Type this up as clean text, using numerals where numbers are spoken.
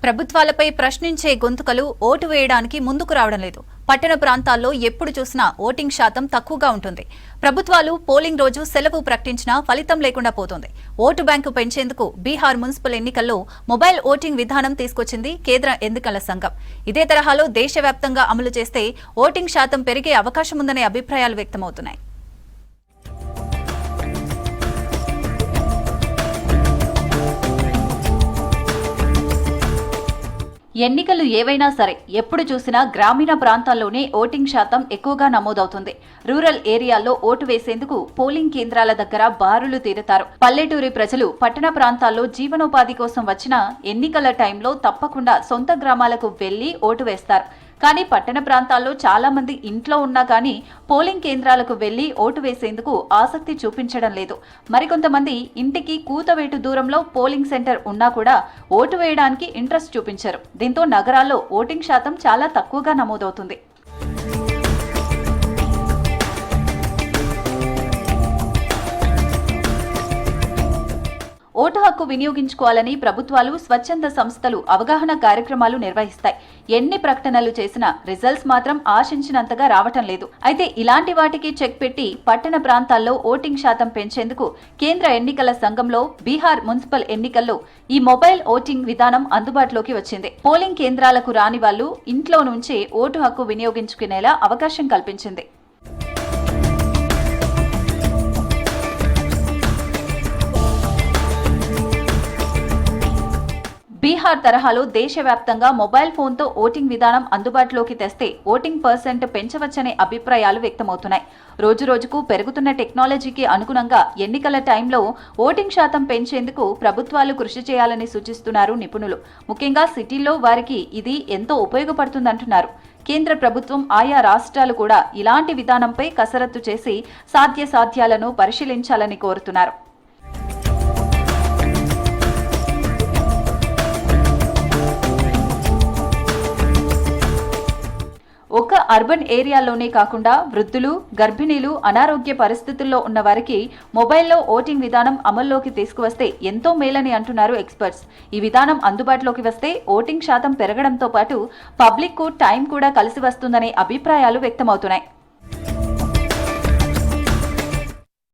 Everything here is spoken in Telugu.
ప్రభుత్వాలపై ప్రశ్నించే గొంతుకలు ఓటు వేయడానికి ముందుకు రావడం లేదు. పట్టణ ప్రాంతాల్లో ఎప్పుడు చూసినా ఓటింగ్ శాతం తక్కువగా ఉంటుంది. ప్రభుత్వాలు పోలింగ్ రోజు సెలవు ప్రకటించినా ఫలితం లేకుండా పోతుంది. ఓటు బ్యాంకు పెంచేందుకు బీహార్ మున్సిపల్ ఎన్నికల్లో మొబైల్ ఓటింగ్ విధానం తీసుకొచ్చింది కేంద్ర ఎన్నికల సంఘం. ఇదే తరహాలో దేశవ్యాప్తంగా అమలు చేస్తే ఓటింగ్ శాతం పెరిగే అవకాశం ఉందనే అభిప్రాయాలు వ్యక్తమవుతున్నాయి. ఎన్నికలు ఏవైనా సరే ఎప్పుడు చూసినా గ్రామీణ ప్రాంతాల్లోనే ఓటింగ్ శాతం ఎక్కువగా నమోదవుతుంది. రూరల్ ఏరియాల్లో ఓటు వేసేందుకు పోలింగ్ కేంద్రాల దగ్గర బారులు తీరుతారు. పల్లెటూరి ప్రజలు పట్టణ ప్రాంతాల్లో జీవనోపాధి కోసం వచ్చిన ఎన్నికల టైంలో తప్పకుండా సొంత గ్రామాలకు వెళ్లి ఓటు వేస్తారు. కానీ పట్టణ ప్రాంతాల్లో చాలా మంది ఇంట్లో ఉన్నా కానీ పోలింగ్ కేంద్రాలకు వెళ్లి ఓటు వేసేందుకు ఆసక్తి చూపించడం లేదు. మరికొంతమంది ఇంటికి కూతవేటు దూరంలో పోలింగ్ సెంటర్ ఉన్నా కూడా ఓటు వేయడానికి ఇంట్రెస్ట్ చూపించారు. దీంతో నగరాల్లో ఓటింగ్ శాతం చాలా తక్కువగా నమోదవుతుంది. ఓటు హక్కు వినియోగించుకోవాలని ప్రభుత్వాలు, స్వచ్ఛంద సంస్థలు అవగాహన కార్యక్రమాలు నిర్వహిస్తాయి. ఎన్ని ప్రకటనలు చేసినా రిజల్ట్స్ మాత్రం ఆశించినంతగా రావటం లేదు. అయితే ఇలాంటి వాటికి చెక్ పెట్టి పట్టణ ప్రాంతాల్లో ఓటింగ్ శాతం పెంచేందుకు కేంద్ర ఎన్నికల సంఘంలో బీహార్ మున్సిపల్ ఎన్నికల్లో ఈ మొబైల్ ఓటింగ్ విధానం అందుబాటులోకి వచ్చింది. పోలింగ్ కేంద్రాలకు రాని వాళ్లు ఇంట్లో నుంచే ఓటు హక్కు వినియోగించుకునేలా అవకాశం కల్పించింది. బీహార్ తరహాలో దేశవ్యాప్తంగా మొబైల్ ఫోన్తో ఓటింగ్ విధానం అందుబాటులోకి తెస్తే ఓటింగ్ పర్సెంట్ పెంచవచ్చనే అభిప్రాయాలు వ్యక్తమవుతున్నాయి. రోజురోజుకు పెరుగుతున్న టెక్నాలజీకి అనుగుణంగా ఎన్నికల టైంలో ఓటింగ్ శాతం పెంచేందుకు ప్రభుత్వాలు కృషి చేయాలని సూచిస్తున్నారు నిపుణులు. ముఖ్యంగా సిటీల్లో వారికి ఇది ఎంతో ఉపయోగపడుతుందంటున్నారు. కేంద్ర ప్రభుత్వం, ఆయా రాష్ట్రాలు కూడా ఇలాంటి విధానంపై కసరత్తు చేసి సాధ్యాలను పరిశీలించాలని కోరుతున్నారు. ఒక అర్బన్ ఏరియాలోనే కాకుండా వృద్ధులు, గర్భిణీలు, అనారోగ్య పరిస్థితుల్లో ఉన్న వారికి మొబైల్లో ఓటింగ్ విధానం అమల్లోకి తీసుకువస్తే ఎంతో మేలని అంటున్నారు ఎక్స్పర్ట్స్. ఈ విధానం అందుబాటులోకి వస్తే ఓటింగ్ శాతం పెరగడంతో పాటు పబ్లిక్ కు టైం కూడా కలిసి వస్తుందనే అభిప్రాయాలు వ్యక్తమవుతున్నాయి.